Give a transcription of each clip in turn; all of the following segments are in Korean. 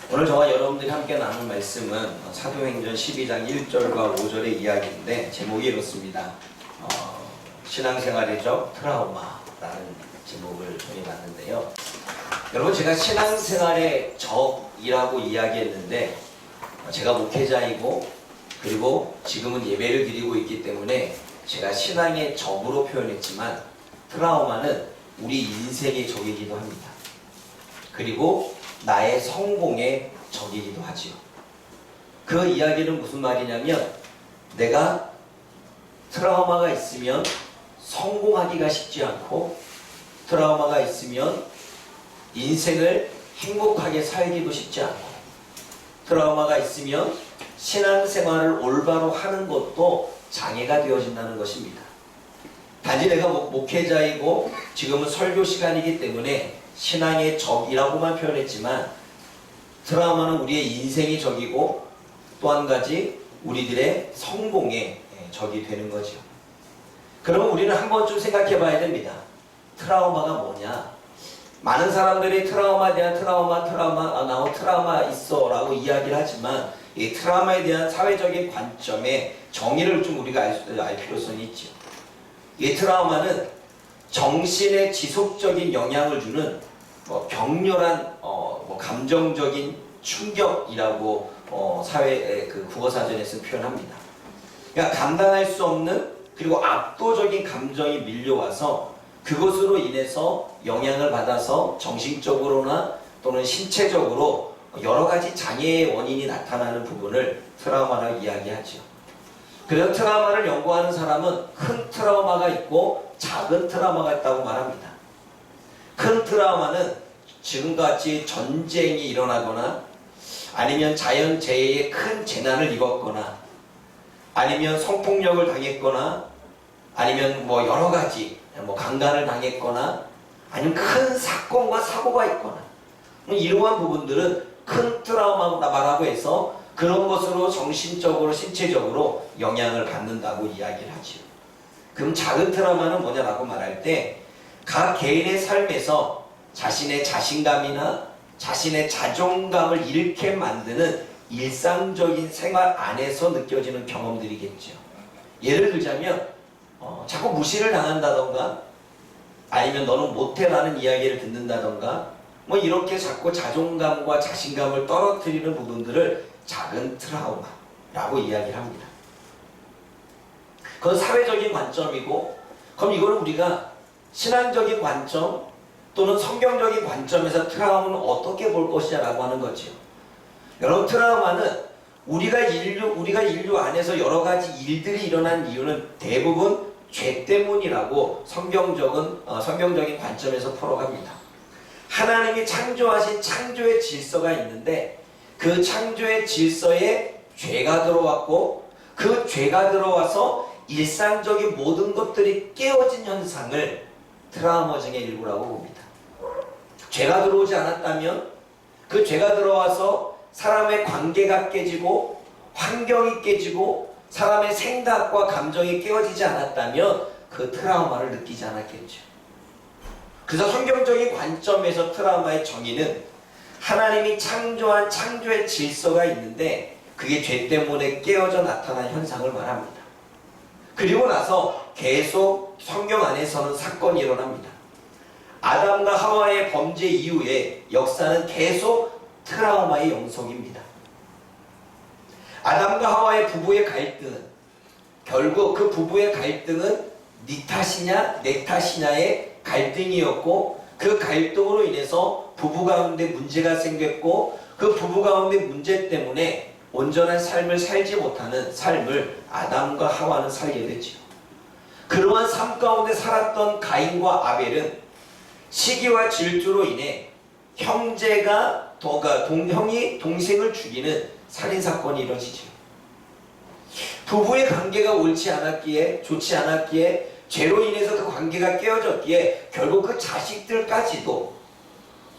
오늘 저와 여러분들이 함께 나눌 말씀은 사도행전 12장 1절과 5절의 이야기인데 제목이 이렇습니다. 신앙생활의 적 트라우마라는 제목을 정해봤는데요. 여러분, 제가 신앙생활의 적이라고 이야기했는데 제가 목회자이고 그리고 지금은 예배를 드리고 있기 때문에 제가 신앙의 적으로 표현했지만 트라우마는 우리 인생의 적이기도 합니다. 그리고 나의 성공의 적이기도 하지요. 그 이야기는 무슨 말이냐면, 내가 트라우마가 있으면 성공하기가 쉽지 않고, 트라우마가 있으면 인생을 행복하게 살기도 쉽지 않고, 트라우마가 있으면 신앙생활을 올바로 하는 것도 장애가 되어진다는 것입니다. 단지 내가 목회자이고 지금은 설교 시간이기 때문에 신앙의 적이라고만 표현했지만, 트라우마는 우리의 인생의 적이고 또 한 가지 우리들의 성공의 적이 되는 거죠. 그러면 우리는 한 번쯤 생각해 봐야 됩니다. 트라우마가 뭐냐? 많은 사람들이 트라우마에 대한 트라우마 있어 라고 이야기를 하지만, 이 트라우마에 대한 사회적인 관점의 정의를 좀 우리가 알 필요성이 있죠. 이 트라우마는 정신에 지속적인 영향을 주는 격렬한 감정적인 충격이라고 사회 국어사전에서 표현합니다. 그러니까 감당할 수 없는 그리고 압도적인 감정이 밀려와서 그것으로 인해서 영향을 받아서 정신적으로나 또는 신체적으로 여러 가지 장애의 원인이 나타나는 부분을 트라우마라고 이야기하죠. 그래서 트라우마를 연구하는 사람은 큰 트라우마가 있고 작은 트라우마가 있다고 말합니다. 큰 트라우마는 지금과 같이 전쟁이 일어나거나 아니면 자연재해의 큰 재난을 입었거나 아니면 성폭력을 당했거나 아니면 여러 가지 강간을 당했거나 아니면 큰 사건과 사고가 있거나 이러한 부분들은 큰 트라우마라고 해서 그런 것으로 정신적으로 신체적으로 영향을 받는다고 이야기를 하죠. 그럼 작은 트라우마는 뭐냐라고 말할 때, 각 개인의 삶에서 자신의 자신감이나 자신의 자존감을 잃게 만드는 일상적인 생활 안에서 느껴지는 경험들이겠죠. 예를 들자면 자꾸 무시를 당한다던가 아니면 너는 못해라는 이야기를 듣는다던가 이렇게 자꾸 자존감과 자신감을 떨어뜨리는 부분들을 작은 트라우마라고 이야기를 합니다. 그건 사회적인 관점이고, 그럼 이거는 우리가 신앙적인 관점 또는 성경적인 관점에서 트라우마는 어떻게 볼 것이냐라고 하는 거죠. 여러분, 트라우마는 우리가 인류 안에서 여러 가지 일들이 일어난 이유는 대부분 죄 때문이라고 성경적인 관점에서 풀어갑니다. 하나님이 창조하신 창조의 질서가 있는데 그 창조의 질서에 죄가 들어왔고, 그 죄가 들어와서 일상적인 모든 것들이 깨어진 현상을 트라우마 중의 일부라고 봅니다. 죄가 들어오지 않았다면, 그 죄가 들어와서 사람의 관계가 깨지고 환경이 깨지고 사람의 생각과 감정이 깨어지지 않았다면 그 트라우마를 느끼지 않았겠죠. 그래서 성경적인 관점에서 트라우마의 정의는 하나님이 창조한 창조의 질서가 있는데 그게 죄 때문에 깨어져 나타난 현상을 말합니다. 그리고 나서 계속 성경 안에서는 사건이 일어납니다. 아담과 하와의 범죄 이후에 역사는 계속 트라우마의 영속입니다. 아담과 하와의 부부의 갈등은 결국 그 부부의 갈등은 네 탓이냐 내 탓이냐의 갈등이었고, 그 갈등으로 인해서 부부 가운데 문제가 생겼고, 그 부부 가운데 문제 때문에 온전한 삶을 살지 못하는 삶을 아담과 하와는 살게 되죠. 그러한 삶 가운데 살았던 가인과 아벨은 시기와 질투로 인해 형이 동생을 죽이는 살인사건이 이루어지죠. 부부의 관계가 옳지 않았기에, 좋지 않았기에, 죄로 인해서 그 관계가 깨어졌기에 결국 그 자식들까지도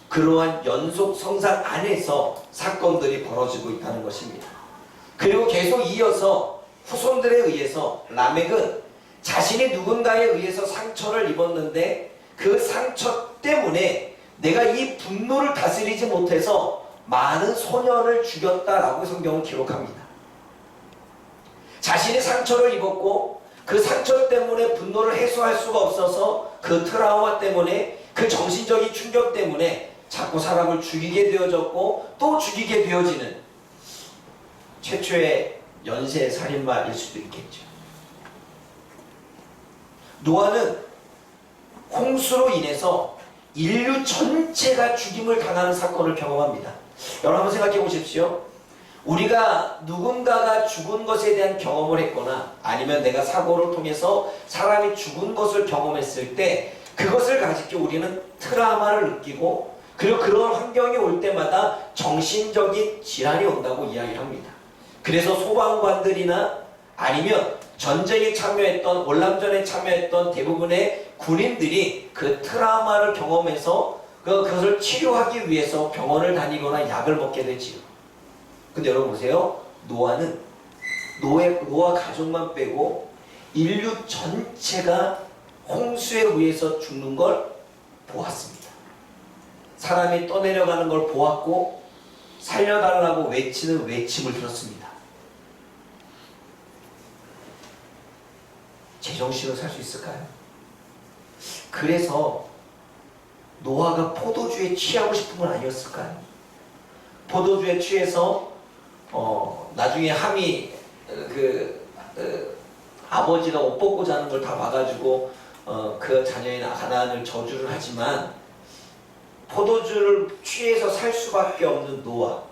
그러한 연속 성상 안에서 사건들이 벌어지고 있다는 것입니다. 그리고 계속 이어서 후손들에 의해서 라멕은 자신이 누군가에 의해서 상처를 입었는데 그 상처 때문에 내가 이 분노를 다스리지 못해서 많은 소년을 죽였다라고 성경은 기록합니다. 자신이 상처를 입었고 그 상처 때문에 분노를 해소할 수가 없어서 그 트라우마 때문에 그 정신적인 충격 때문에 자꾸 사람을 죽이게 되어졌고 또 죽이게 되어지는 최초의 연쇄 살인마일 수도 있겠죠. 노아는 홍수로 인해서 인류 전체가 죽임을 당하는 사건을 경험합니다. 여러분 한번 생각해 보십시오. 우리가 누군가가 죽은 것에 대한 경험을 했거나 아니면 내가 사고를 통해서 사람이 죽은 것을 경험했을 때 그것을 가지고 우리는 트라우마를 느끼고 그리고 그런 환경이 올 때마다 정신적인 질환이 온다고 이야기를 합니다. 그래서 소방관들이나 아니면 전쟁에 참여했던 월남전에 참여했던 대부분의 군인들이 그 트라우마를 경험해서 그것을 치료하기 위해서 병원을 다니거나 약을 먹게 되지요. 근데 여러분 보세요. 노아는 노아 가족만 빼고 인류 전체가 홍수에 의해서 죽는 걸 보았습니다. 사람이 떠내려가는 걸 보았고 살려달라고 외치는 외침을 들었습니다. 제정신으로 살 수 있을까요? 그래서 노아가 포도주에 취하고 싶은 건 아니었을까요? 포도주에 취해서 나중에 함이 아버지가 옷 벗고 자는 걸 다 봐가지고 그 자녀인 가나안을 저주를 하지만 포도주를 취해서 살 수밖에 없는 노아,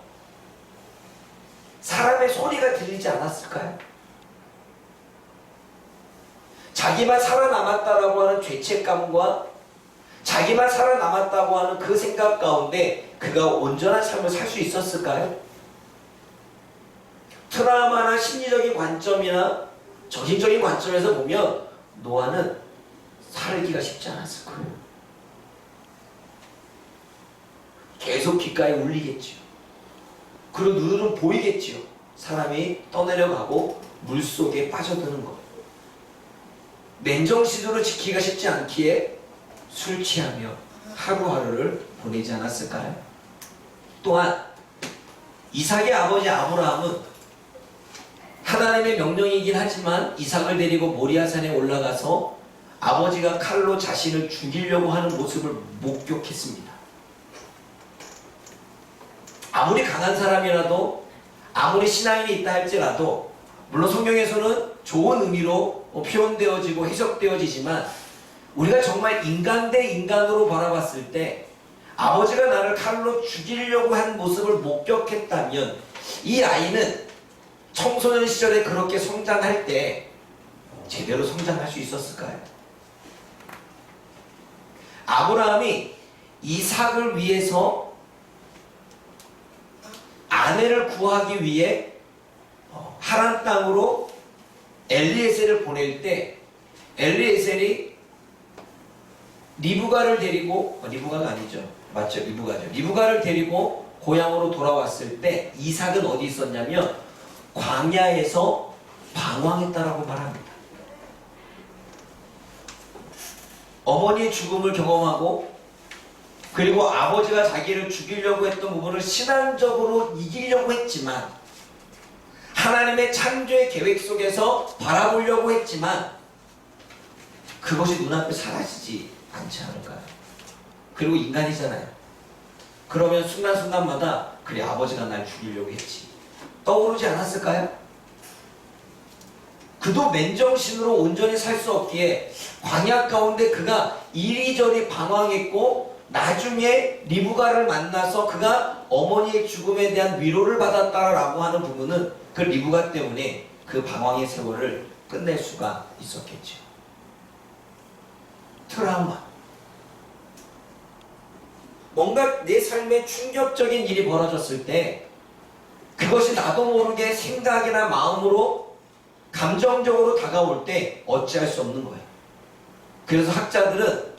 사람의 소리가 들리지 않았을까요? 자기만 살아남았다라고 하는 죄책감과 자기만 살아남았다고 하는 그 생각 가운데 그가 온전한 삶을 살 수 있었을까요? 트라우마나 심리적인 관점이나 정신적인 관점에서 보면 노아는 살기가 쉽지 않았을 거예요. 계속 귓가에 울리겠지요. 그리고 눈으로 보이겠지요. 사람이 떠내려가고 물속에 빠져드는 것. 맨정신으로 지키기가 쉽지 않기에 술 취하며 하루하루를 보내지 않았을까요? 또한 이삭의 아버지 아브라함은 하나님의 명령이긴 하지만 이삭을 데리고 모리아산에 올라가서 아버지가 칼로 자신을 죽이려고 하는 모습을 목격했습니다. 아무리 강한 사람이라도 아무리 신앙인이 있다 할지라도 물론 성경에서는 좋은 의미로 표현되어지고 해석되어지지만 우리가 정말 인간 대 인간으로 바라봤을 때 아버지가 나를 칼로 죽이려고 한 모습을 목격했다면 이 아이는 청소년 시절에 그렇게 성장할 때 제대로 성장할 수 있었을까요? 아브라함이 이삭을 위해서 아내를 구하기 위해 하란 땅으로 엘리에셀을 보낼 때 엘리에셀이 리브가를 데리고 리브가가 아니죠. 맞죠? 리브가죠. 리브가를 데리고 고향으로 돌아왔을 때 이삭은 어디 있었냐면 광야에서 방황했다라고 말합니다. 어머니의 죽음을 경험하고 그리고 아버지가 자기를 죽이려고 했던 부분을 신앙적으로 이기려고 했지만 하나님의 창조의 계획 속에서 바라보려고 했지만 그것이 눈앞에 사라지지 않지 않을까요? 그리고 인간이잖아요. 그러면 순간순간마다 그래 아버지가 날 죽이려고 했지 떠오르지 않았을까요? 그도 맨정신으로 온전히 살 수 없기에 광야 가운데 그가 이리저리 방황했고 나중에 리브가를 만나서 그가 어머니의 죽음에 대한 위로를 받았다라고 하는 부분은 그 리브가 때문에 그 방황의 세월을 끝낼 수가 있었겠죠. 트라우마. 뭔가 내 삶에 충격적인 일이 벌어졌을 때 그것이 나도 모르게 생각이나 마음으로 감정적으로 다가올 때 어찌할 수 없는 거예요. 그래서 학자들은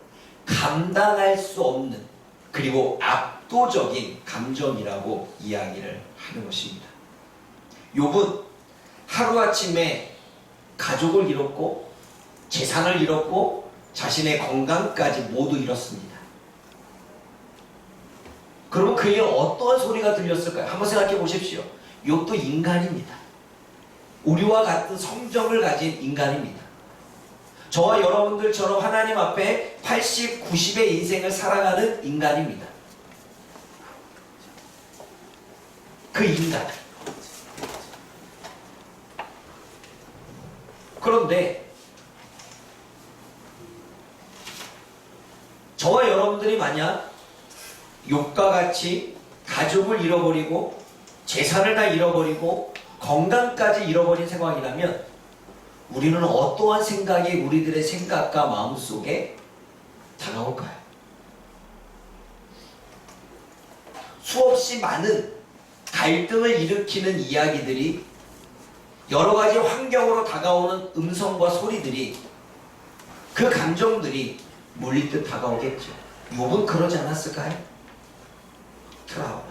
감당할 수 없는 그리고 압도적인 감정이라고 이야기를 하는 것입니다. 욥은 하루아침에 가족을 잃었고 재산을 잃었고 자신의 건강까지 모두 잃었습니다. 그러면 그에게 어떠한 소리가 들렸을까요? 한번 생각해 보십시오. 욥도 인간입니다. 우리와 같은 성정을 가진 인간입니다. 저와 여러분들처럼 하나님 앞에 80, 90의 인생을 살아가는 인간입니다. 그 인간. 그런데 저와 여러분들이 만약 욥과 같이 가족을 잃어버리고 재산을 다 잃어버리고 건강까지 잃어버린 상황이라면 우리는 어떠한 생각이 우리들의 생각과 마음속에 다가올까요? 수없이 많은 갈등을 일으키는 이야기들이, 여러 가지 환경으로 다가오는 음성과 소리들이, 그 감정들이 물릴 듯 다가오겠죠. 욥은 그러지 않았을까요? 트라우마.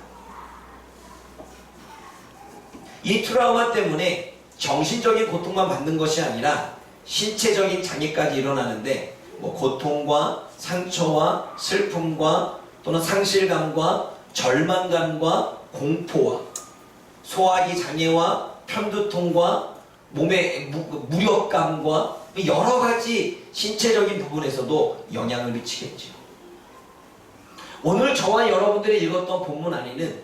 이 트라우마 때문에 정신적인 고통만 받는 것이 아니라 신체적인 장애까지 일어나는데, 고통과 상처와 슬픔과 또는 상실감과 절망감과 공포와 소화기 장애와 편두통과 몸의 무력감과 여러 가지 신체적인 부분에서도 영향을 미치겠죠. 오늘 저와 여러분들이 읽었던 본문 안에는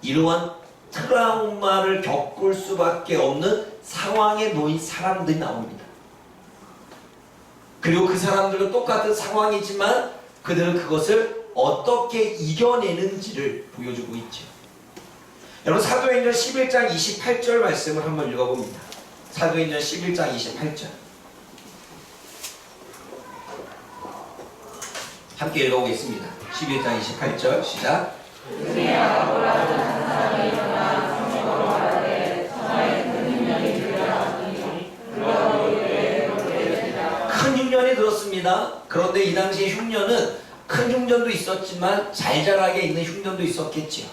이러한 트라우마를 겪을 수밖에 없는 상황에 놓인 사람들이 나옵니다. 그리고 그 사람들은 똑같은 상황이지만 그들은 그것을 어떻게 이겨내는지를 보여주고 있죠. 여러분, 사도행전 11장 28절 말씀을 한번 읽어봅니다. 사도행전 11장 28절 함께 읽어보겠습니다. 11장 28절 시작. 큰 흉년이 들었습니다. 그런데 이 당시에 흉년은 큰 흉년도 있었지만 잘잘하게 있는 흉년도 있었겠지요.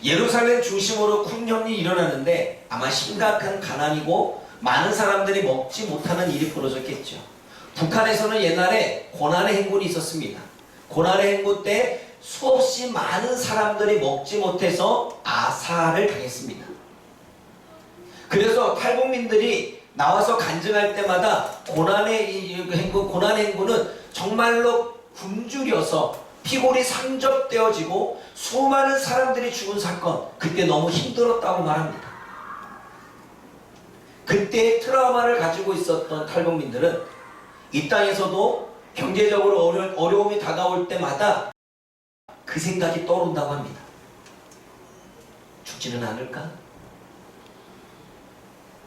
예루살렘 중심으로 흉년이 일어나는데 아마 심각한 가난이고 많은 사람들이 먹지 못하는 일이 벌어졌겠죠. 북한에서는 옛날에 고난의 행군이 있었습니다. 고난의 행군 때 수없이 많은 사람들이 먹지 못해서 아사를 당했습니다. 그래서 탈북민들이 나와서 간증할 때마다 고난의 행군은 정말로 굶주려서 피골이 상접되어지고 수많은 사람들이 죽은 사건, 그때 너무 힘들었다고 말합니다. 그때의 트라우마를 가지고 있었던 탈북민들은 이 땅에서도 경제적으로 어려움이 다가올 때마다 그 생각이 떠오른다고 합니다. 죽지는 않을까?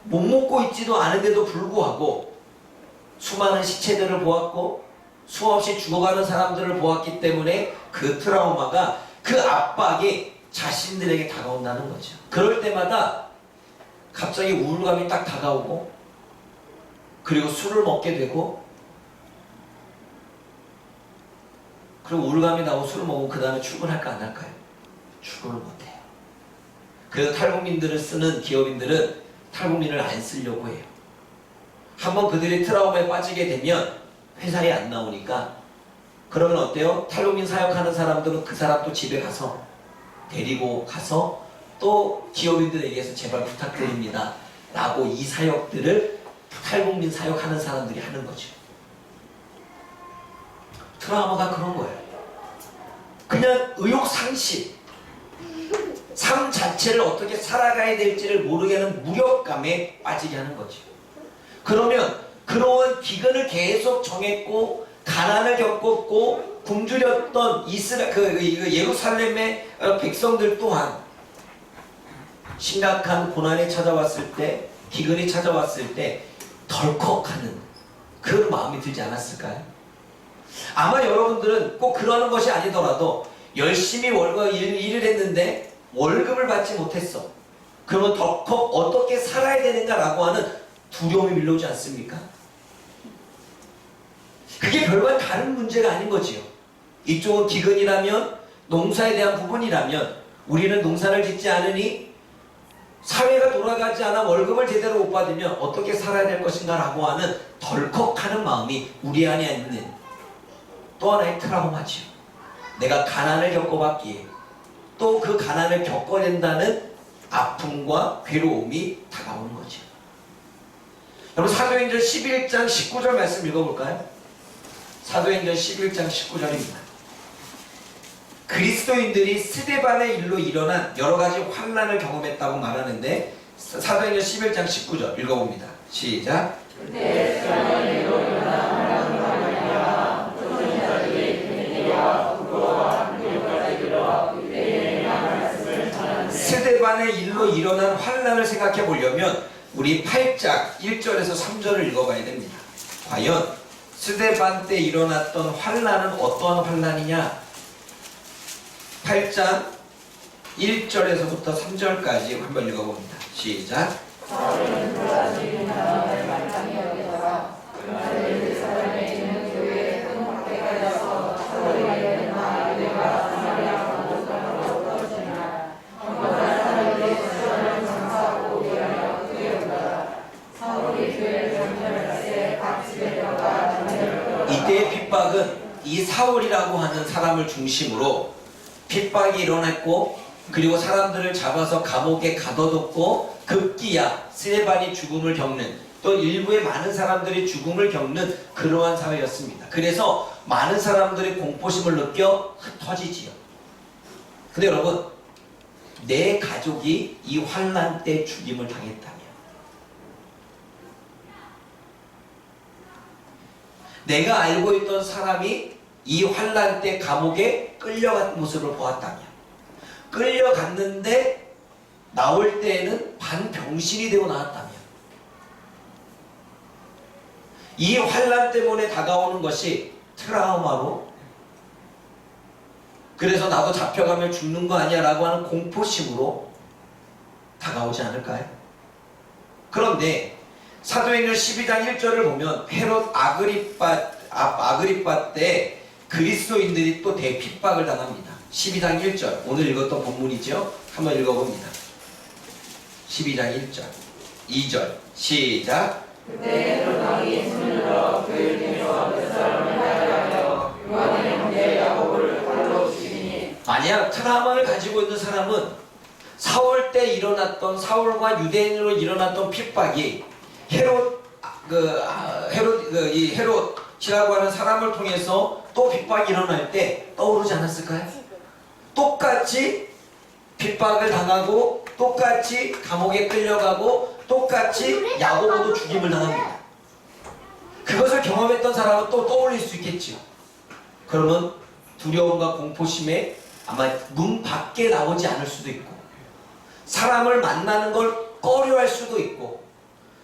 못 먹고 있지도 않은데도 불구하고 수많은 시체들을 보았고 수없이 죽어가는 사람들을 보았기 때문에 그 트라우마가, 그 압박이 자신들에게 다가온다는 거죠. 그럴 때마다 갑자기 우울감이 딱 다가오고, 그리고 술을 먹게 되고, 그리고 우울감이 나고 술을 먹으면 그 다음에 출근할까 안 할까요? 출근을 못해요. 그래서 탈북민들을 쓰는 기업인들은 탈북민을 안 쓰려고 해요. 한번 그들이 트라우마에 빠지게 되면 회사에 안 나오니까, 그러면 어때요? 탈북민 사역하는 사람들은 그 사람 또 집에 가서 데리고 가서 또 기업인들에게서 제발 부탁드립니다 라고 이 사역들을 탈북민 사역하는 사람들이 하는 거죠. 트라우마가 그런 거예요. 그냥 의욕상실, 삶 자체를 어떻게 살아가야 될지를 모르게 하는 무력감에 빠지게 하는 거죠. 그러면 그러한 기근을 계속 정했고 가난을 겪었고 굶주렸던 예루살렘의 백성들 또한 심각한 고난이 찾아왔을 때, 기근이 찾아왔을 때 덜컥하는 그런 마음이 들지 않았을까요? 아마 여러분들은 꼭 그러는 것이 아니더라도 열심히 일을 했는데 월급을 받지 못했어. 그러면 덜컥 어떻게 살아야 되는가라고 하는 두려움이 밀려오지 않습니까? 그게 별반 다른 문제가 아닌 거지요. 이쪽은 기근이라면, 농사에 대한 부분이라면 우리는 농사를 짓지 않으니 사회가 돌아가지 않아 월급을 제대로 못 받으면 어떻게 살아야 될 것인가 라고 하는 덜컥하는 마음이 우리 안에 있는 또 하나의 트라우마지요. 내가 가난을 겪어봤기에, 또 그 가난을 겪어야 된다는 아픔과 괴로움이 다가오는 거죠. 여러분 사도행전 11장 19절 말씀 읽어볼까요? 사도행전 11장 19절입니다. 그리스도인들이 스데반의 일로 일어난 여러 가지 환난을 경험했다고 말하는데 사도행전 11장 19절 읽어봅니다. 시작. 스데반의 일로 일어난 환난을 생각해 보려면 우리 8장 1절에서 3절을 읽어봐야 됩니다. 과연 스데반 때 일어났던 환난은 어떠한 환난이냐? 8장 1절에서부터 3절까지 한번 읽어봅니다. 시작. 이때의 핍박은 이 사울이라고 하는 사람을 중심으로 핍박이 일어났고, 그리고 사람들을 잡아서 감옥에 가둬뒀고, 급기야 스데반이 죽음을 겪는, 또 일부의 많은 사람들이 죽음을 겪는 그러한 사회였습니다. 그래서 많은 사람들이 공포심을 느껴 흩어지지요. 근데 여러분, 내 가족이 이 환난 때 죽임을 당했다면, 내가 알고 있던 사람이 이 환난 때 감옥에 끌려간 모습을 보았다면, 끌려갔는데 나올 때에는 반병신이 되고 나왔다면, 이 환난 때문에 다가오는 것이 트라우마로, 그래서 나도 잡혀가면 죽는 거 아니야 라고 하는 공포심으로 다가오지 않을까요? 그런데 사도행전 12장 1절을 보면 헤롯 아그리빠 때 그리스도인들이 또 대핍박을 당합니다. 12장 1절, 오늘 읽었던 본문이죠. 한번 읽어봅니다. 12장 1절 2절 시작. 그때 헤롯 왕이 손을 들어 그의 중에서 몇 사람을 하여하여 요한의 형제 야고보를 칼로 죽이니. 만약 트라우마를 가지고 있는 사람은 사울 때 일어났던, 사울과 유대인으로 일어났던 핍박이 헤롯이라고 하는 사람을 통해서 또 핍박이 일어날 때 떠오르지 않았을까요? 똑같이 핍박을 당하고, 똑같이 감옥에 끌려가고, 똑같이 야고보도 죽임을 당합니다. 그것을 경험했던 사람은 또 떠올릴 수 있겠지요. 그러면 두려움과 공포심에 아마 문 밖에 나오지 않을 수도 있고, 사람을 만나는 걸 꺼려할 수도 있고,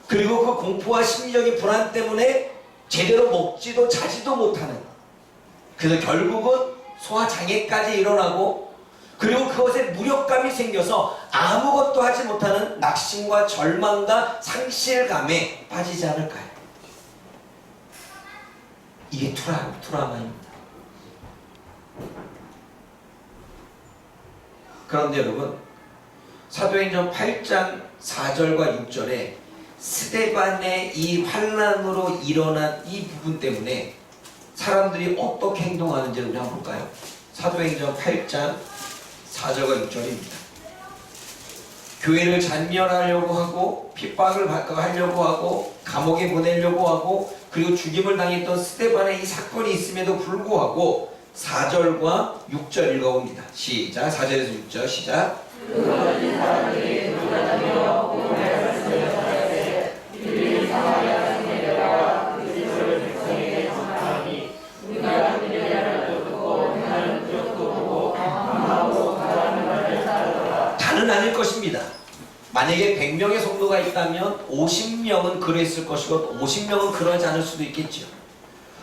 그리고 그 공포와 심리적인 불안 때문에 제대로 먹지도 자지도 못하는, 그래서 결국은 소화장애까지 일어나고, 그리고 그것에 무력감이 생겨서 아무것도 하지 못하는 낙심과 절망과 상실감에 빠지지 않을까요? 이게 트라우마입니다. 그런데 여러분, 사도행전 8장 4절과 6절에 스데반의 이 환난으로 일어난 이 부분 때문에 사람들이 어떻게 행동하는지를 우리 한번 볼까요? 사도행전 8장 4절과 6절입니다. 교회를 잔멸하려고 하고, 핍박을 하려고 하고, 감옥에 보내려고 하고, 그리고 죽임을 당했던 스데반의 이 사건이 있음에도 불구하고 4절과 6절 읽어봅니다. 시작. 4절에서 6절 시작. 그것이 사람들이 돌아다니며 복음의 말씀을 전하되 이들이 사마리아 성에다가 그리스도를 백성에게 전하니 우리가 그들이라도 듣고 행하는 기적도 보고 감하고 가라는 말을 따르더라. 다는 아닐 것입니다. 만약에 100명의 성도가 있다면 50명은 그랬을 것이고 50명은 그러지 않을 수도 있겠죠.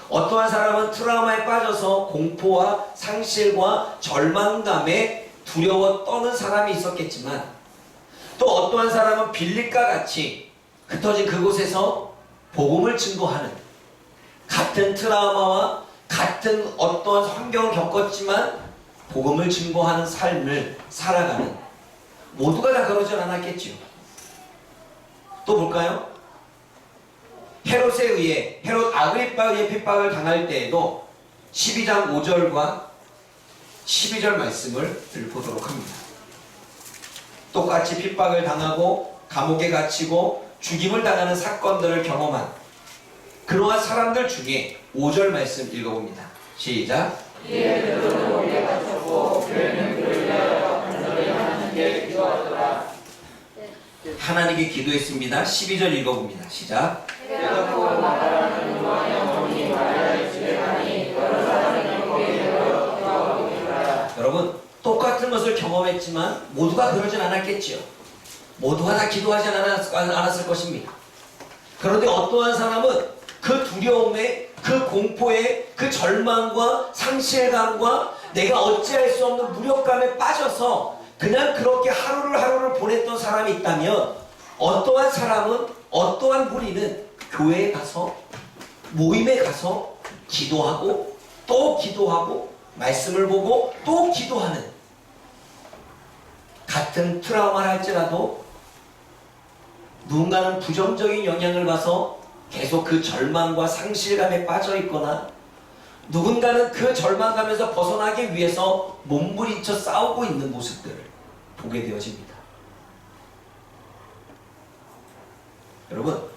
어떠한 사람은 트라우마에 빠져서 공포와 상실과 절망감에 두려워 떠는 사람이 있었겠지만, 또 어떠한 사람은 빌립과 같이 흩어진 그곳에서 복음을 증거하는, 같은 트라우마와 같은 어떠한 환경을 겪었지만 복음을 증거하는 삶을 살아가는, 모두가 다 그러진 않았겠지요. 또 볼까요? 헤롯에 의해, 헤롯 아그리빠에 의해 핍박을 당할 때에도 12장 5절과 12절 말씀을 보도록 합니다. 똑같이 핍박을 당하고 감옥에 갇히고 죽임을 당하는 사건들을 경험한 그러한 사람들 중에 5절 말씀 읽어봅니다. 시작. 이에 베드로는 옥에 갇혔고 교회는 그를 위하여 간절히 하나님께 기도하더라. 하나님께 기도했습니다. 12절 읽어봅니다. 시작. 깨닫고 마가라는 요한의 어머니 마리아의 집에 가니 여러 사람이 거기에 모여 기도하고 있더라. 여러분, 똑같은 것을 경험했지만 모두가 그러진 않았겠지요. 모두가 다 기도하지 않았을 것입니다. 그런데 어떠한 사람은 그 두려움에, 그 공포에, 그 절망과 상실감과 내가 어찌할 수 없는 무력감에 빠져서 그냥 그렇게 하루를 보냈던 사람이 있다면, 어떠한 사람은, 어떠한 무리는 교회에 가서, 모임에 가서 기도하고 또 기도하고 말씀을 보고 또 기도하는, 같은 트라우마를 할지라도 누군가는 부정적인 영향을 봐서 계속 그 절망과 상실감에 빠져 있거나, 누군가는 그 절망감에서 벗어나기 위해서 몸부림쳐 싸우고 있는 모습들을 보게 되어집니다. 여러분,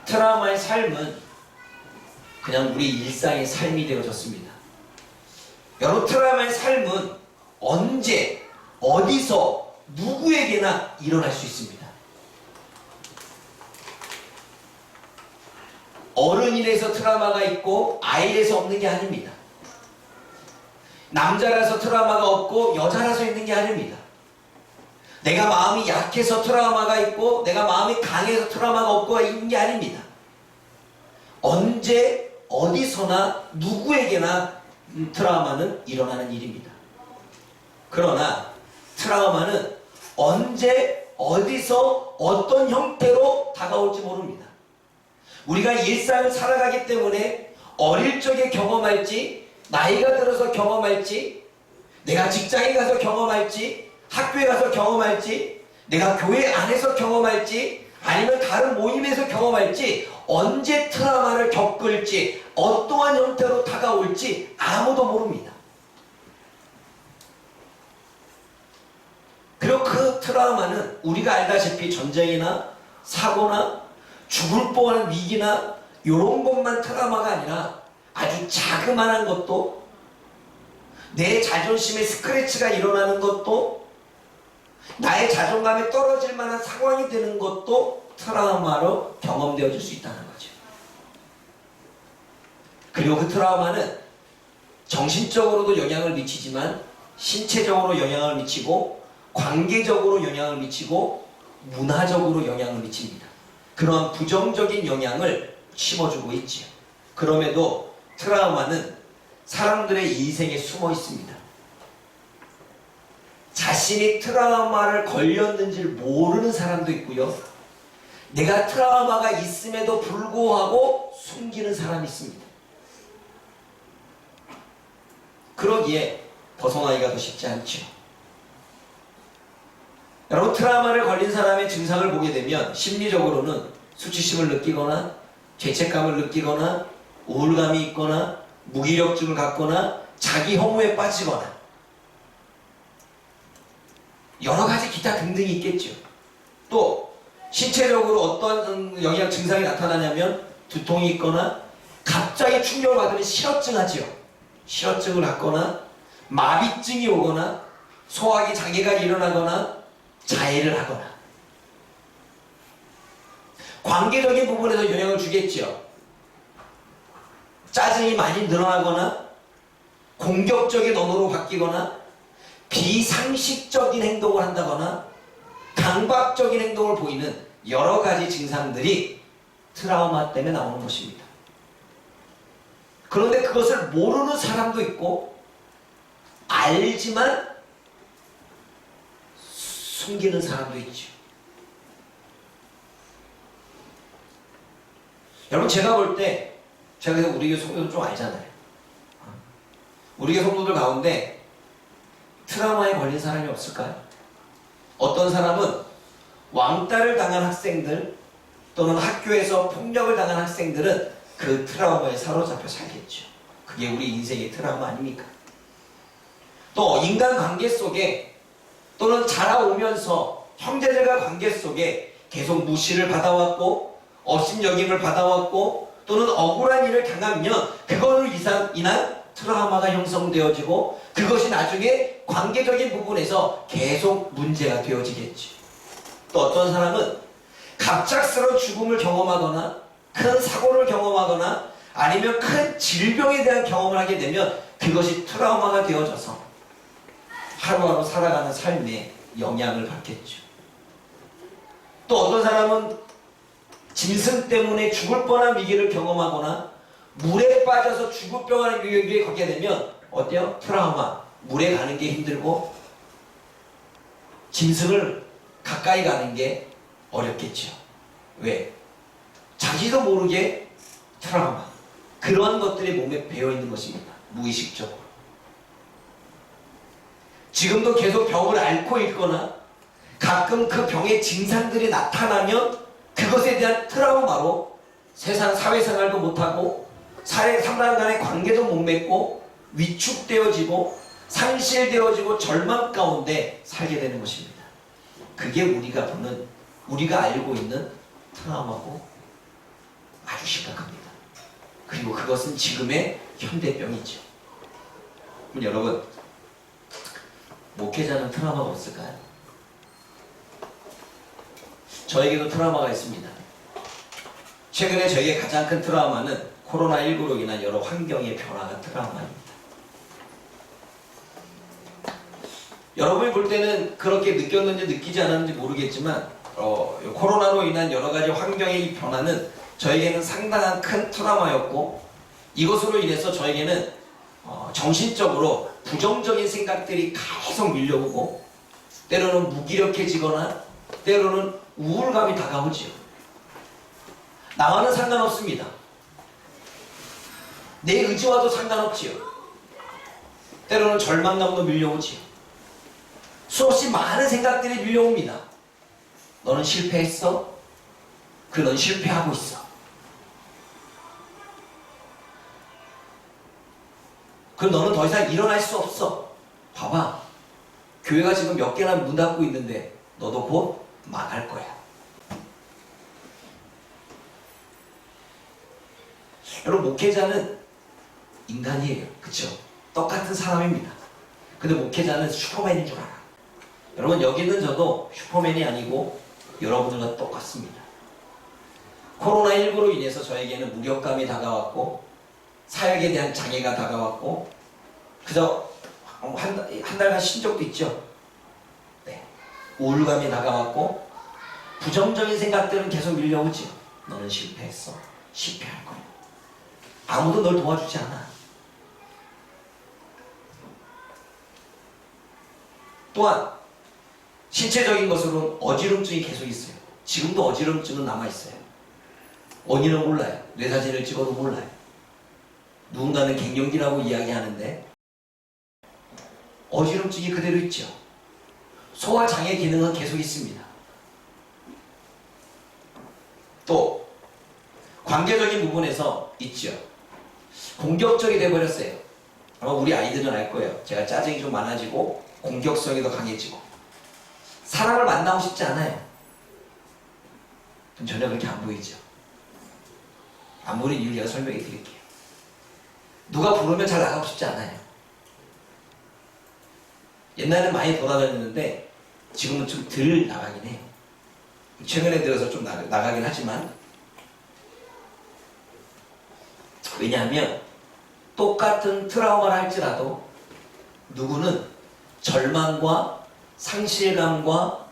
트라우마의 삶은 그냥 우리 일상의 삶이 되어졌습니다. 여러분, 트라우마의 삶은 언제, 어디서, 누구에게나 일어날 수 있습니다. 어른이라서 트라우마가 있고 아이라서 없는 게 아닙니다. 남자라서 트라우마가 없고 여자라서 있는 게 아닙니다. 내가 마음이 약해서 트라우마가 있고 내가 마음이 강해서 트라우마가 없고 있는 게 아닙니다. 언제 어디서나 누구에게나 트라우마는 일어나는 일입니다. 그러나 트라우마는 언제 어디서 어떤 형태로 다가올지 모릅니다. 우리가 일상을 살아가기 때문에 어릴 적에 경험할지, 나이가 들어서 경험할지, 내가 직장에 가서 경험할지, 학교에 가서 경험할지, 내가 교회 안에서 경험할지, 아니면 다른 모임에서 경험할지, 언제 트라우마를 겪을지, 어떠한 형태로 다가올지 아무도 모릅니다. 그리고 그 트라우마는 우리가 알다시피 전쟁이나 사고나 죽을 뻔한 위기나 이런 것만 트라우마가 아니라 아주 자그마한 것도, 내 자존심에 스크래치가 일어나는 것도, 나의 자존감이 떨어질 만한 상황이 되는 것도 트라우마로 경험되어질 수 있다는 거죠. 그리고 그 트라우마는 정신적으로도 영향을 미치지만 신체적으로 영향을 미치고 관계적으로 영향을 미치고 문화적으로 영향을 미칩니다. 그러한 부정적인 영향을 심어주고 있지요. 그럼에도 트라우마는 사람들의 인생에 숨어 있습니다. 자신이 트라우마를 걸렸는지를 모르는 사람도 있고요. 내가 트라우마가 있음에도 불구하고 숨기는 사람이 있습니다. 그러기에 벗어나기가 더 쉽지 않죠. 여러분, 트라우마를 걸린 사람의 증상을 보게 되면 심리적으로는 수치심을 느끼거나 죄책감을 느끼거나 우울감이 있거나 무기력증을 갖거나 자기 혐오에 빠지거나 여러 가지 기타 등등이 있겠죠. 또 신체적으로 어떠한 영양 증상이 나타나냐면 두통이 있거나 갑자기 충격을 받으면 실어증 하지요. 실어증을 갖거나 마비증이 오거나 소화기 장애가 일어나거나 자해를 하거나 관계적인 부분에서 영향을 주겠죠. 짜증이 많이 늘어나거나 공격적인 언어로 바뀌거나 비상식적인 행동을 한다거나 강박적인 행동을 보이는 여러 가지 증상들이 트라우마 때문에 나오는 것입니다. 그런데 그것을 모르는 사람도 있고 알지만 숨기는 사람도 있죠. 여러분, 제가 볼 때, 제가 그래서 우리 교회 성도들 좀 알잖아요. 우리 교회 성도들 가운데 트라우마에 걸린 사람이 없을까요? 어떤 사람은 왕따를 당한 학생들 또는 학교에서 폭력을 당한 학생들은 그 트라우마에 사로잡혀 살겠죠. 그게 우리 인생의 트라우마 아닙니까? 또 인간관계 속에 또는 자라오면서 형제들과 관계 속에 계속 무시를 받아왔고 업신여김을 받아왔고 또는 억울한 일을 당하면 그걸로 인한 트라우마가 형성되어지고 그것이 나중에 관계적인 부분에서 계속 문제가 되어지겠지. 또 어떤 사람은 갑작스러운 죽음을 경험하거나 큰 사고를 경험하거나 아니면 큰 질병에 대한 경험을 하게 되면 그것이 트라우마가 되어져서 하루하루 살아가는 삶에 영향을 받겠죠. 또 어떤 사람은 짐승 때문에 죽을 뻔한 위기를 경험하거나 물에 빠져서 죽을 뻔한 위기에 걷게 되면 어때요? 트라우마. 물에 가는 게 힘들고 짐승을 가까이 가는 게 어렵겠죠. 왜? 자기도 모르게 트라우마. 그런 것들이 몸에 배어있는 것입니다. 무의식적으로. 지금도 계속 병을 앓고 있거나 가끔 그 병의 증상들이 나타나면 그것에 대한 트라우마로 세상 사회생활도 못하고 사람 간의 관계도 못 맺고 위축되어지고 상실되어지고 절망 가운데 살게 되는 것입니다. 그게 우리가 알고 있는 트라우마고 아주 심각합니다. 그리고 그것은 지금의 현대병이죠. 그럼 여러분, 목회자는 트라우마가 없을까요? 저에게도 트라우마가 있습니다. 최근에 저에게 가장 큰 트라우마는 코로나19로 인한 여러 환경의 변화가 트라우마입니다. 여러분이 볼 때는 그렇게 느꼈는지 느끼지 않았는지 모르겠지만 코로나로 인한 여러 가지 환경의 변화는 저에게는 상당한 큰 트라우마였고 이것으로 인해서 저에게는 정신적으로 부정적인 생각들이 계속 밀려오고 때로는 무기력해지거나 때로는 우울감이 다가오지요. 나와는 상관없습니다. 내 의지와도 상관없지요. 때로는 절망감도 밀려오지요. 수없이 많은 생각들이 밀려옵니다. 너는 실패했어? 넌 실패하고 있어. 그럼 너는 더 이상 일어날 수 없어. 봐봐. 교회가 지금 몇 개나 문 닫고 있는데 너도 곧 망할 거야. 여러분, 목회자는 인간이에요. 그쵸? 똑같은 사람입니다. 근데 목회자는 슈퍼맨인 줄 알아. 여러분, 여기 있는 저도 슈퍼맨이 아니고 여러분들과 똑같습니다. 코로나19로 인해서 저에게는 무력감이 다가왔고 사역에 대한 장애가 다가왔고 그저 한 달간 쉰 적도 있죠. 네. 우울감이 다가왔고 부정적인 생각들은 계속 밀려오죠. 너는 실패했어. 실패할 거야. 아무도 널 도와주지 않아. 또한 신체적인 것으로는 어지럼증이 계속 있어요. 지금도 어지럼증은 남아있어요. 원인은 몰라요. 뇌사진을 찍어도 몰라요. 누군가는 갱년기라고 이야기하는데 어지럼증이 그대로 있죠. 소화장애 기능은 계속 있습니다. 또 관계적인 부분에서 있죠. 공격적이 돼버렸어요. 아마 우리 아이들은 알 거예요. 제가 짜증이 좀 많아지고 공격성이 더 강해지고 사람을 만나고 싶지 않아요. 전혀 그렇게 안 보이죠. 아무리 이유 제가 설명해 드릴게요. 누가 부르면 잘 나가고 싶지 않아요. 옛날에는 많이 돌아다녔는데 지금은 좀 덜 나가긴 해요. 최근에 들어서 좀 나가긴 하지만 왜냐하면 똑같은 트라우마를 할지라도 누구는 절망과 상실감과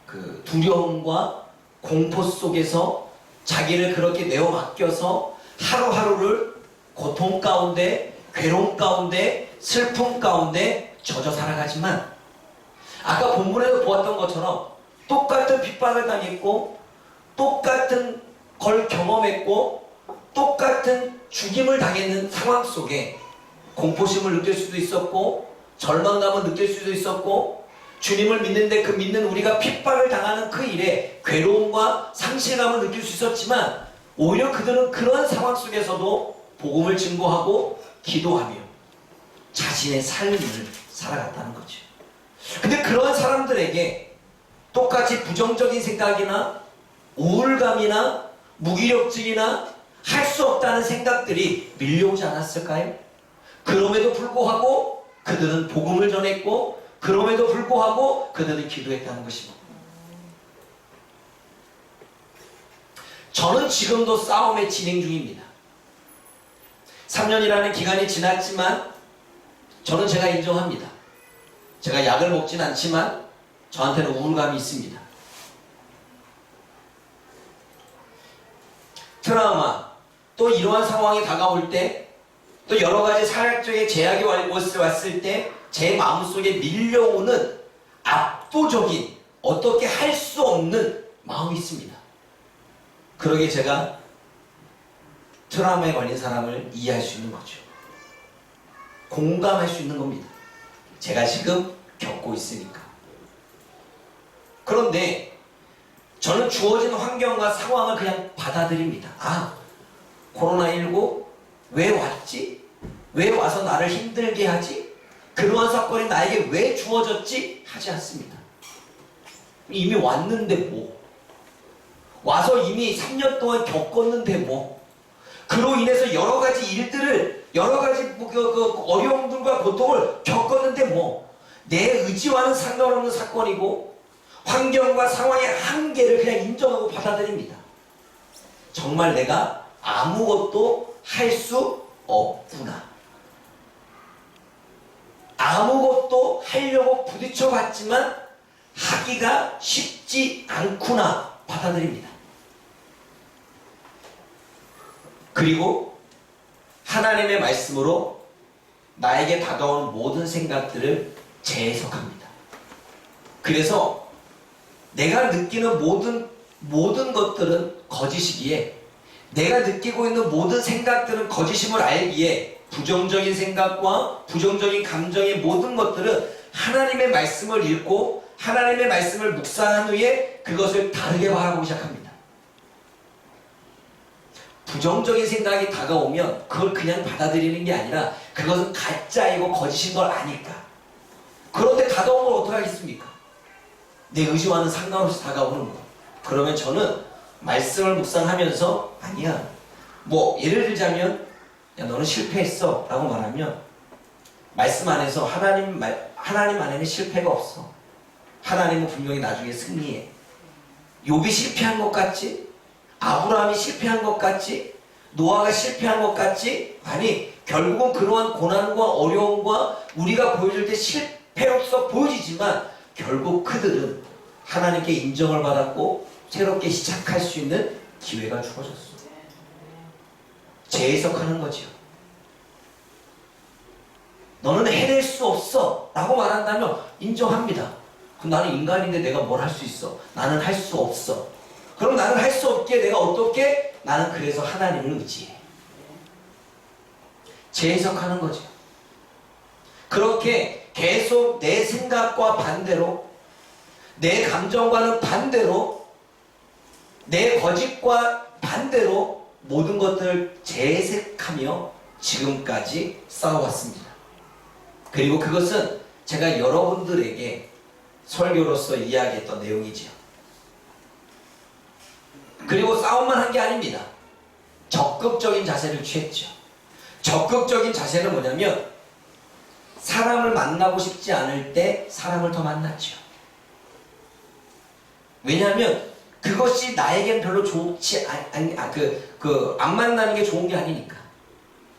그 두려움과 공포 속에서 자기를 그렇게 내어 맡겨서 하루하루를 고통 가운데, 괴로움 가운데, 슬픔 가운데 젖어 살아가지만 아까 본문에서 보았던 것처럼 똑같은 핍박을 당했고 똑같은 걸 경험했고 똑같은 죽임을 당했는 상황 속에 공포심을 느낄 수도 있었고 절망감을 느낄 수도 있었고 주님을 믿는데 그 믿는 우리가 핍박을 당하는 그 일에 괴로움과 상실감을 느낄 수 있었지만 오히려 그들은 그런 상황 속에서도 복음을 증거하고 기도하며 자신의 삶을 살아갔다는 거죠. 근데 그런 사람들에게 똑같이 부정적인 생각이나 우울감이나 무기력증이나 할 수 없다는 생각들이 밀려오지 않았을까요? 그럼에도 불구하고 그들은 복음을 전했고, 그럼에도 불구하고 그들은 기도했다는 것입니다. 저는 지금도 싸움에 진행 중입니다. 3년이라는 기간이 지났지만 저는 제가 인정합니다. 제가 약을 먹진 않지만 저한테는 우울감이 있습니다. 트라우마, 또 이러한 상황이 다가올 때, 또 여러 가지 사회적인 제약이 왔을 때 제 마음속에 밀려오는 압도적인 어떻게 할 수 없는 마음이 있습니다. 그러기에 제가 트라우마에 걸린 사람을 이해할 수 있는 거죠. 공감할 수 있는 겁니다. 제가 지금 겪고 있으니까. 그런데 저는 주어진 환경과 상황을 그냥 받아들입니다. 아, 코로나19 왜 왔지? 왜 와서 나를 힘들게 하지? 그러한 사건이 나에게 왜 주어졌지? 하지 않습니다. 이미 왔는데 뭐? 와서 이미 3년 동안 겪었는데 뭐? 그로 인해서 여러 가지 일들을, 여러 가지 어려움들과 고통을 겪었는데 뭐? 내 의지와는 상관없는 사건이고 환경과 상황의 한계를 그냥 인정하고 받아들입니다. 정말 내가 아무것도 할 수 없구나. 아무것도 하려고 부딪혀봤지만 하기가 쉽지 않구나 받아들입니다. 그리고 하나님의 말씀으로 나에게 다가오는 모든 생각들을 재해석합니다. 그래서 내가 느끼는 모든 것들은 거짓이기에, 내가 느끼고 있는 모든 생각들은 거짓임을 알기에 부정적인 생각과 부정적인 감정의 모든 것들은 하나님의 말씀을 읽고 하나님의 말씀을 묵상한 후에 그것을 다르게 바라보기 시작합니다. 부정적인 생각이 다가오면 그걸 그냥 받아들이는 게 아니라 그것은 가짜이고 거짓인 걸 아니까. 그런데 다가온 걸 어떻게 하겠습니까? 내 의지와는 상관없이 다가오는 거. 그러면 저는 말씀을 묵상하면서 아니야, 뭐 예를 들자면 야, 너는 실패했어 라고 말하면 말씀 안에서 하나님 안에는 실패가 없어. 하나님은 분명히 나중에 승리해. 욥이 실패한 것 같지? 아브라함이 실패한 것 같지? 노아가 실패한 것 같지? 아니, 결국은 그러한 고난과 어려움과 우리가 보여줄 때 실패로서 보여지지만 결국 그들은 하나님께 인정을 받았고 새롭게 시작할 수 있는 기회가 주어졌어. 재해석하는 거죠. 너는 해낼 수 없어 라고 말한다면 인정합니다. 그럼 나는 인간인데 내가 뭘 할 수 있어? 나는 할 수 없어. 그럼 나는 할 수 없기에 내가 어떻게? 나는 그래서 하나님을 의지해. 재해석하는 거죠. 그렇게 계속 내 생각과 반대로, 내 감정과는 반대로, 내 거짓과 반대로 모든 것들을 재해석하며 지금까지 싸워왔습니다. 그리고 그것은 제가 여러분들에게 설교로서 이야기했던 내용이지요. 그리고 싸움만 한 게 아닙니다. 적극적인 자세를 취했죠. 적극적인 자세는 뭐냐면 사람을 만나고 싶지 않을 때 사람을 더 만났죠. 왜냐하면 그것이 나에겐 별로 좋지 안 만나는 게 좋은 게 아니니까.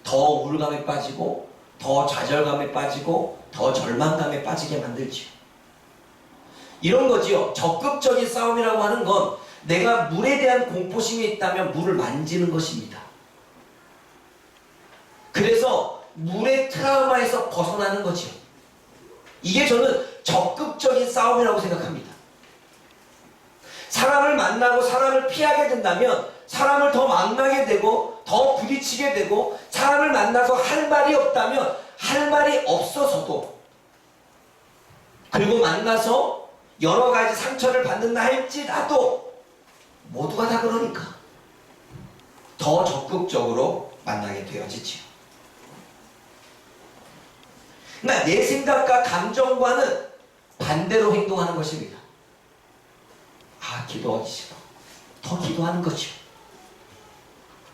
더 우울감에 빠지고 더 좌절감에 빠지고 더 절망감에 빠지게 만들죠. 이런 거지요. 적극적인 싸움이라고 하는 건 내가 물에 대한 공포심이 있다면 물을 만지는 것입니다. 그래서 물의 트라우마에서 벗어나는 거지요. 이게 저는 적극적인 싸움이라고 생각합니다. 사람을 만나고 사람을 피하게 된다면 사람을 더 만나게 되고 더 부딪히게 되고, 사람을 만나서 할 말이 없다면 할 말이 없어서도, 그리고 만나서 여러 가지 상처를 받는다 할지라도 모두가 다 그러니까 더 적극적으로 만나게 되어지지요. 그러니까 내 생각과 감정과는 반대로 행동하는 것입니다. 아, 기도하기 싫어. 더 기도하는 거죠.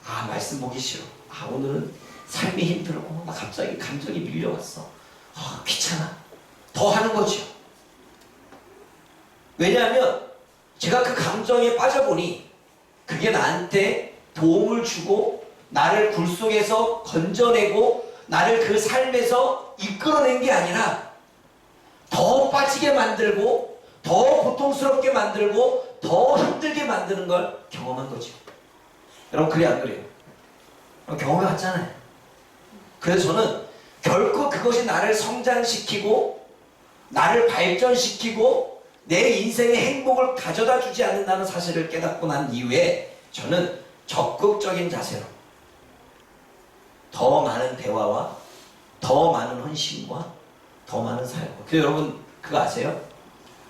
아, 말씀 보기 싫어. 아, 오늘은 삶이 힘들고 나 갑자기 감정이 밀려왔어. 아, 귀찮아. 더 하는 거죠. 왜냐하면 제가 그 감정에 빠져보니 그게 나한테 도움을 주고 나를 굴 속에서 건져내고 나를 그 삶에서 이끌어낸 게 아니라 더 빠지게 만들고 더 고통스럽게 만들고 더 힘들게 만드는 걸 경험한 거죠. 여러분, 그래 안 그래요? 경험해 왔잖아요. 그래서 저는 결코 그것이 나를 성장시키고 나를 발전시키고 내 인생의 행복을 가져다 주지 않는다는 사실을 깨닫고 난 이후에 저는 적극적인 자세로 더 많은 대화와 더 많은 헌신과 더 많은 사역. 그래서 여러분 그거 아세요?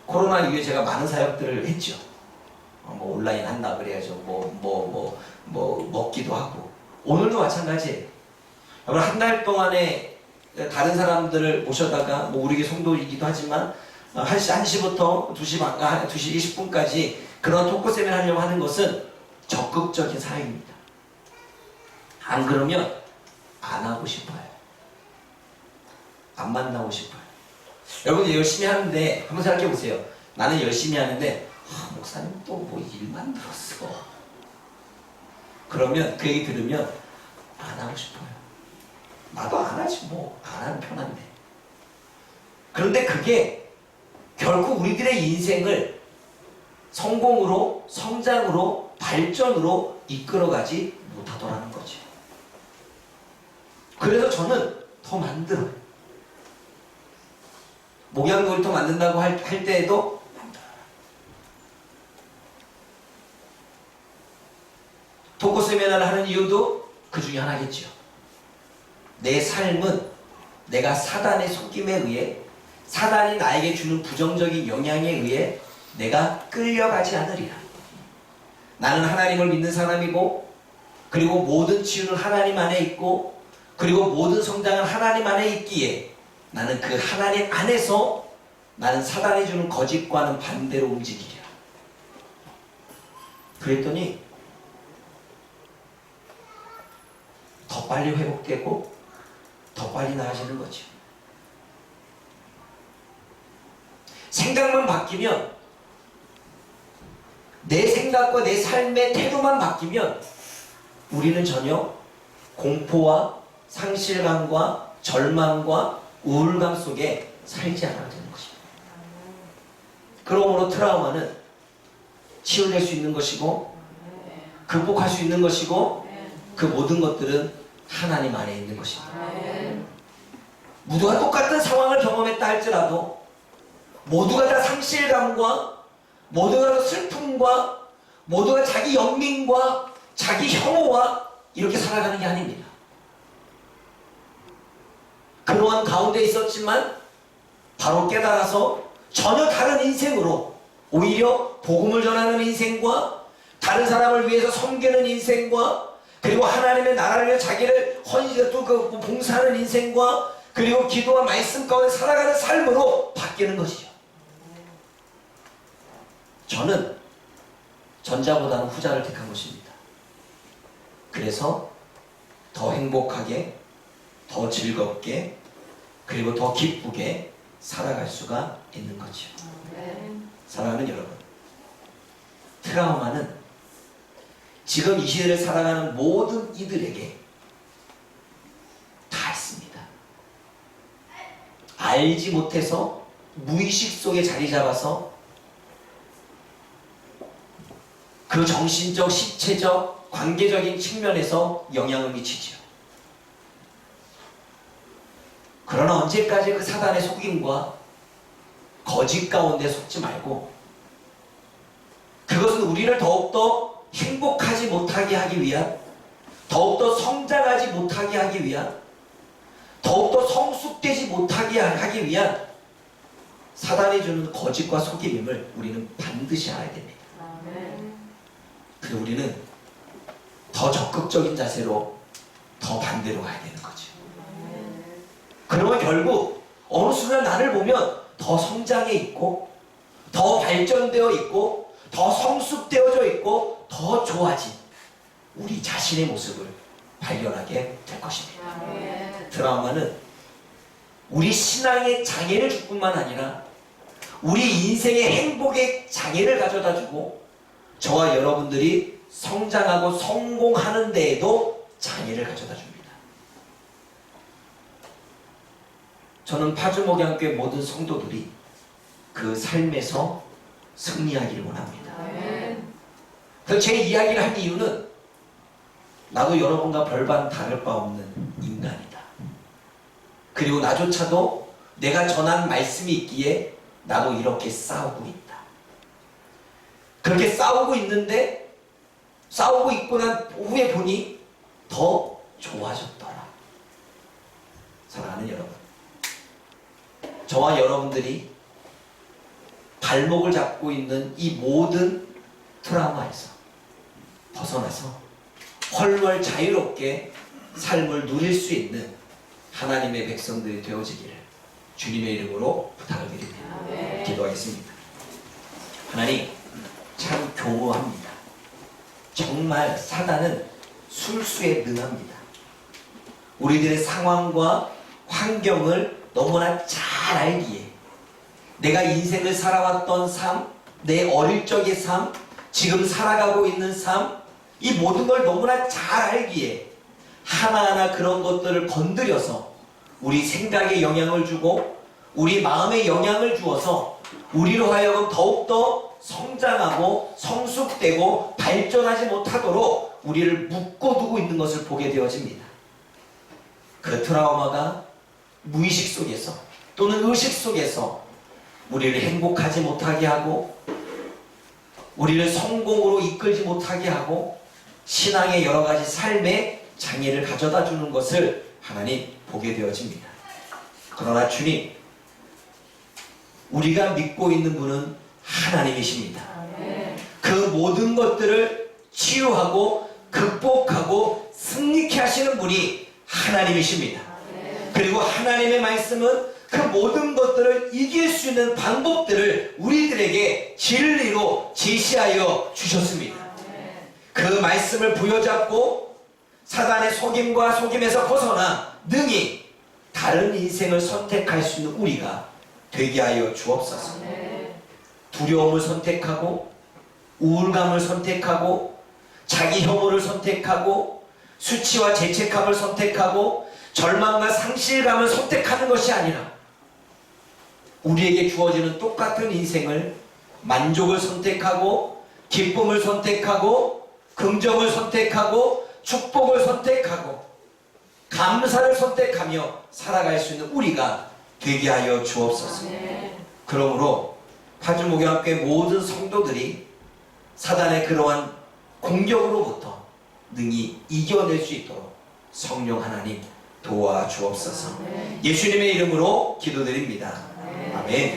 코로나 이후에 제가 많은 사역들을 했죠. 뭐 온라인 한다 그래야죠. 먹기도 하고. 오늘도 마찬가지예요. 여러분, 한 달 동안에 다른 사람들을 모셔다가 뭐 우리 성도이기도 하지만 1시부터 2시 20분까지 그런 토크 세미나 하려고 하는 것은 적극적인 사역입니다. 안 그러면 안 하고 싶어요. 안 만나고 싶어요. 여러분 열심히 하는데 한번 생각해 보세요. 나는 열심히 하는데 목사님 또 뭐 일만 들었어. 그러면 그 얘기 들으면 안 하고 싶어요. 나도 안 하지 뭐. 안 하는 편한데. 그런데 그게 결국 우리들의 인생을 성공으로, 성장으로, 발전으로 이끌어가지 못하더라는 거죠. 그래서 저는 더 만들어요. 목양놀이터 만든다고 할 때에도 토크 세미나를 하는 이유도 그 중에 하나겠죠. 내 삶은 내가 사단의 속임에 의해, 사단이 나에게 주는 부정적인 영향에 의해 내가 끌려가지 않으리라. 나는 하나님을 믿는 사람이고, 그리고 모든 치유는 하나님 안에 있고, 그리고 모든 성장은 하나님 안에 있기에 나는 그 하나님 안에서 나는 사단이 주는 거짓과는 반대로 움직이리라. 그랬더니 더 빨리 회복되고 더 빨리 나아지는 거죠. 생각만 바뀌면, 내 생각과 내 삶의 태도만 바뀌면 우리는 전혀 공포와 상실감과 절망과 우울감 속에 살지 않아도 되는 것입니다. 그러므로 트라우마는 치유될 수 있는 것이고 극복할 수 있는 것이고 그 모든 것들은 하나님 안에 있는 것입니다. 모두가 똑같은 상황을 경험했다 할지라도 모두가 다 상실감과 모두가 다 슬픔과 모두가 자기 연민과 자기 혐오와 이렇게 살아가는 게 아닙니다. 그러한 가운데 있었지만 바로 깨달아서 전혀 다른 인생으로, 오히려 복음을 전하는 인생과 다른 사람을 위해서 섬기는 인생과 그리고 하나님의 나라를 위해 자기를 헌신해서 또 봉사하는 인생과 그리고 기도와 말씀 가운데 살아가는 삶으로 바뀌는 것이죠. 저는 전자보다는 후자를 택한 것입니다. 그래서 더 행복하게, 더 즐겁게, 그리고 더 기쁘게 살아갈 수가 있는 거죠. 사랑하는 여러분, 트라우마는 지금 이 시대를 살아가는 모든 이들에게 다 있습니다. 알지 못해서 무의식 속에 자리 잡아서 그 정신적, 신체적, 관계적인 측면에서 영향을 미치죠. 그러나 언제까지 그 사단의 속임과 거짓 가운데 속지 말고 그것은 우리를 더욱더 행복하지 못하게 하기 위한, 더욱더 성장하지 못하게 하기 위한, 더욱더 성숙되지 못하게 하기 위한 사단이 주는 거짓과 속임임을 우리는 반드시 알아야 됩니다. 그래서 우리는 더 적극적인 자세로 더 반대로 가야 되는 거죠. 그러면 결국 어느 순간 나를 보면 더 성장해 있고 더 발전되어 있고 더 성숙되어져 있고 더 좋아진 우리 자신의 모습을 발견하게 될 것입니다. 트라우마는 우리 신앙의 장애를 줄 뿐만 아니라 우리 인생의 행복의 장애를 가져다 주고 저와 여러분들이 성장하고 성공하는 데에도 장애를 가져다 줍니다. 저는 파주목양교회 모든 성도들이 그 삶에서 승리하기를 원합니다. 그래서 제 이야기를 한 이유는 나도 여러분과 별반 다를 바 없는 인간이다. 그리고 나조차도 내가 전한 말씀이 있기에 나도 이렇게 싸우고 있다. 그렇게 싸우고 있는데 싸우고 있고 난 후에 보니 더 좋아졌더라. 사랑하는 여러분, 저와 여러분들이 발목을 잡고 있는 이 모든 트라우마에서 벗어나서 훨훨 자유롭게 삶을 누릴 수 있는 하나님의 백성들이 되어지기를 주님의 이름으로 부탁을 드립니다. 기도하겠습니다. 하나님, 참 교묘합니다. 정말 사단은 술수에 능합니다. 우리들의 상황과 환경을 너무나 잘 알기에 내가 인생을 살아왔던 삶, 내 어릴 적의 삶, 지금 살아가고 있는 삶, 이 모든 걸 너무나 잘 알기에 하나하나 그런 것들을 건드려서 우리 생각에 영향을 주고 우리 마음에 영향을 주어서 우리로 하여금 더욱더 성장하고 성숙되고 발전하지 못하도록 우리를 묶어두고 있는 것을 보게 되어집니다. 그 트라우마가 무의식 속에서 또는 의식 속에서 우리를 행복하지 못하게 하고 우리를 성공으로 이끌지 못하게 하고 신앙의 여러 가지 삶의 장애를 가져다 주는 것을 하나님 보게 되어집니다. 그러나 주님, 우리가 믿고 있는 분은 하나님이십니다. 그 모든 것들을 치유하고 극복하고 승리케 하시는 분이 하나님이십니다. 그리고 하나님의 말씀은 그 모든 것들을 이길 수 있는 방법들을 우리들에게 진리로 제시하여 주셨습니다. 그 말씀을 부여잡고 사단의 속임과 속임에서 벗어나 능히 다른 인생을 선택할 수 있는 우리가 되게 하여 주옵소서. 두려움을 선택하고 우울감을 선택하고 자기 혐오를 선택하고 수치와 죄책감을 선택하고 절망과 상실감을 선택하는 것이 아니라 우리에게 주어지는 똑같은 인생을 만족을 선택하고 기쁨을 선택하고 긍정을 선택하고 축복을 선택하고 감사를 선택하며 살아갈 수 있는 우리가 되게 하여 주옵소서. 그러므로 파주목양교회 모든 성도들이 사단의 그러한 공격으로부터 능히 이겨낼 수 있도록 성령 하나님 도와주옵소서. 예수님의 이름으로 기도드립니다. 아멘.